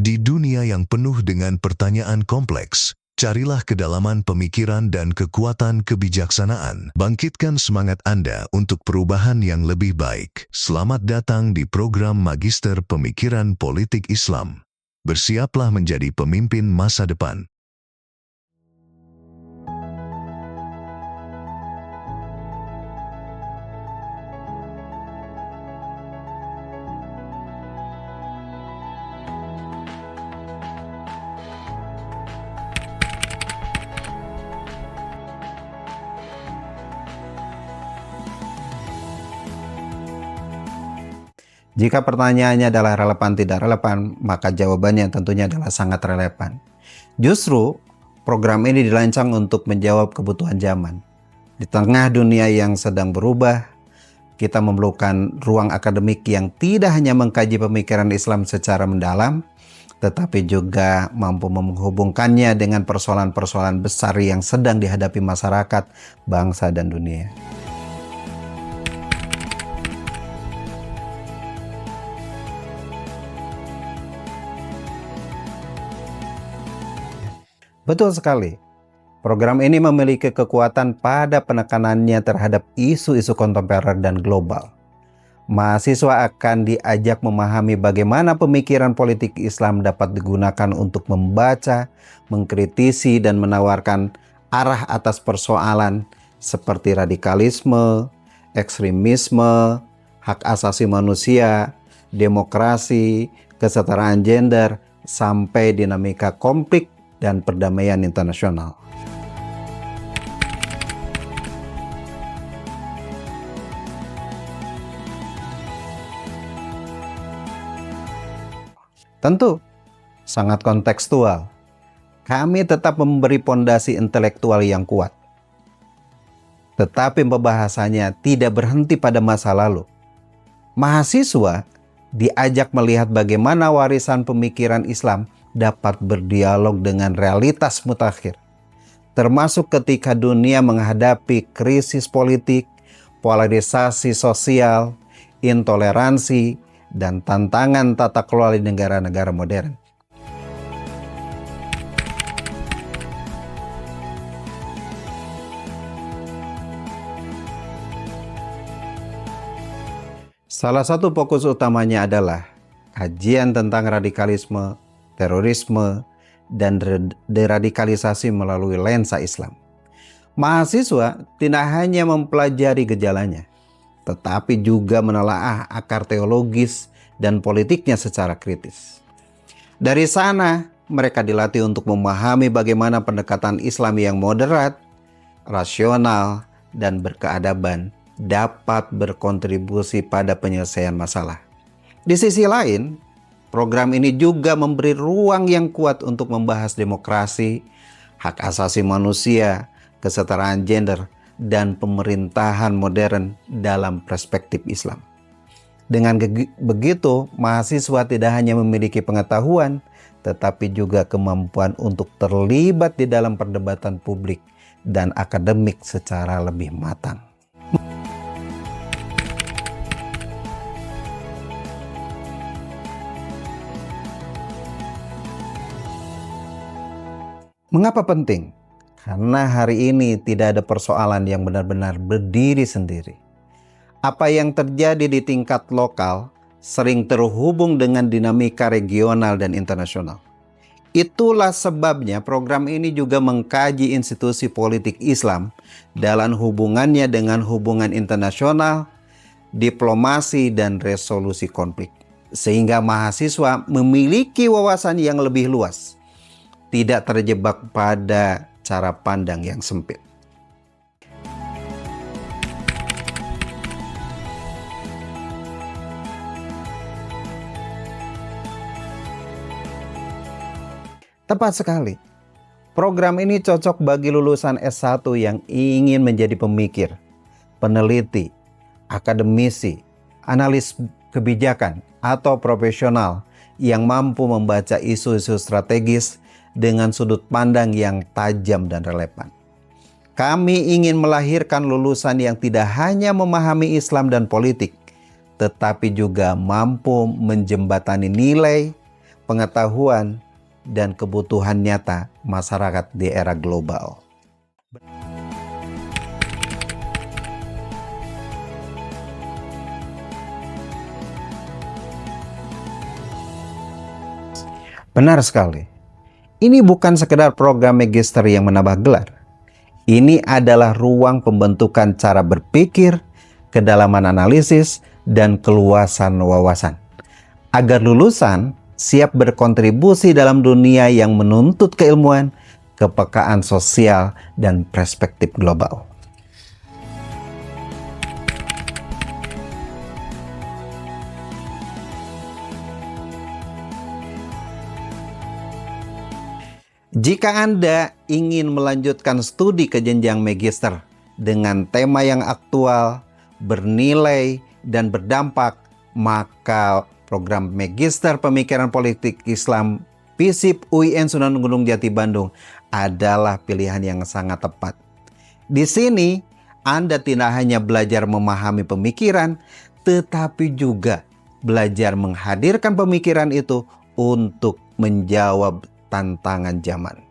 Di dunia yang penuh dengan pertanyaan kompleks, carilah kedalaman pemikiran dan kekuatan kebijaksanaan. Bangkitkan semangat Anda untuk perubahan yang lebih baik. Selamat datang di program Magister Pemikiran Politik Islam. Bersiaplah menjadi pemimpin masa depan. Jika pertanyaannya adalah relevan tidak relevan, maka jawabannya tentunya adalah sangat relevan. Justru, program ini dirancang untuk menjawab kebutuhan zaman. Di tengah dunia yang sedang berubah, kita memerlukan ruang akademik yang tidak hanya mengkaji pemikiran Islam secara mendalam, tetapi juga mampu menghubungkannya dengan persoalan-persoalan besar yang sedang dihadapi masyarakat, bangsa, dan dunia. Betul sekali. Program ini memiliki kekuatan pada penekanannya terhadap isu-isu kontemporer dan global. Mahasiswa akan diajak memahami bagaimana pemikiran politik Islam dapat digunakan untuk membaca, mengkritisi, dan menawarkan arah atas persoalan seperti radikalisme, ekstremisme, hak asasi manusia, demokrasi, kesetaraan gender, sampai dinamika konflik dan perdamaian internasional. Tentu, sangat kontekstual. Kami tetap memberi pondasi intelektual yang kuat. Tetapi pembahasannya tidak berhenti pada masa lalu. Mahasiswa diajak melihat bagaimana warisan pemikiran Islam dapat berdialog dengan realitas mutakhir, termasuk ketika dunia menghadapi krisis politik, polarisasi sosial, intoleransi, dan tantangan tata kelola di negara-negara modern. Salah satu fokus utamanya adalah kajian tentang radikalisme, terorisme, dan deradikalisasi melalui lensa Islam. Mahasiswa tidak hanya mempelajari gejalanya, tetapi juga menelaah akar teologis dan politiknya secara kritis. Dari sana, mereka dilatih untuk memahami bagaimana pendekatan Islam yang moderat, rasional, dan berkeadaban dapat berkontribusi pada penyelesaian masalah. Di sisi lain, program ini juga memberi ruang yang kuat untuk membahas demokrasi, hak asasi manusia, kesetaraan gender, dan pemerintahan modern dalam perspektif Islam. Dengan begitu, mahasiswa tidak hanya memiliki pengetahuan, tetapi juga kemampuan untuk terlibat di dalam perdebatan publik dan akademik secara lebih matang. Mengapa penting? Karena hari ini tidak ada persoalan yang benar-benar berdiri sendiri. Apa yang terjadi di tingkat lokal sering terhubung dengan dinamika regional dan internasional. Itulah sebabnya program ini juga mengkaji institusi politik Islam dalam hubungannya dengan hubungan internasional, diplomasi, dan resolusi konflik. Sehingga mahasiswa memiliki wawasan yang lebih luas, tidak terjebak pada cara pandang yang sempit. Tepat sekali. Program ini cocok bagi lulusan S1 yang ingin menjadi pemikir, peneliti, akademisi, analis kebijakan, atau profesional yang mampu membaca isu-isu strategis dengan sudut pandang yang tajam dan relevan. Kami ingin melahirkan lulusan yang tidak hanya memahami Islam dan politik, tetapi juga mampu menjembatani nilai, pengetahuan, dan kebutuhan nyata masyarakat di era global. Benar sekali. Ini bukan sekedar program magister yang menambah gelar. Ini adalah ruang pembentukan cara berpikir, kedalaman analisis, dan keluasan wawasan. Agar lulusan siap berkontribusi dalam dunia yang menuntut keilmuan, kepekaan sosial, dan perspektif global. Jika Anda ingin melanjutkan studi ke jenjang magister dengan tema yang aktual, bernilai, dan berdampak, maka program Magister Pemikiran Politik Islam FISIP UIN Sunan Gunung Jati Bandung adalah pilihan yang sangat tepat. Di sini, Anda tidak hanya belajar memahami pemikiran, tetapi juga belajar menghadirkan pemikiran itu untuk menjawab tantangan zaman.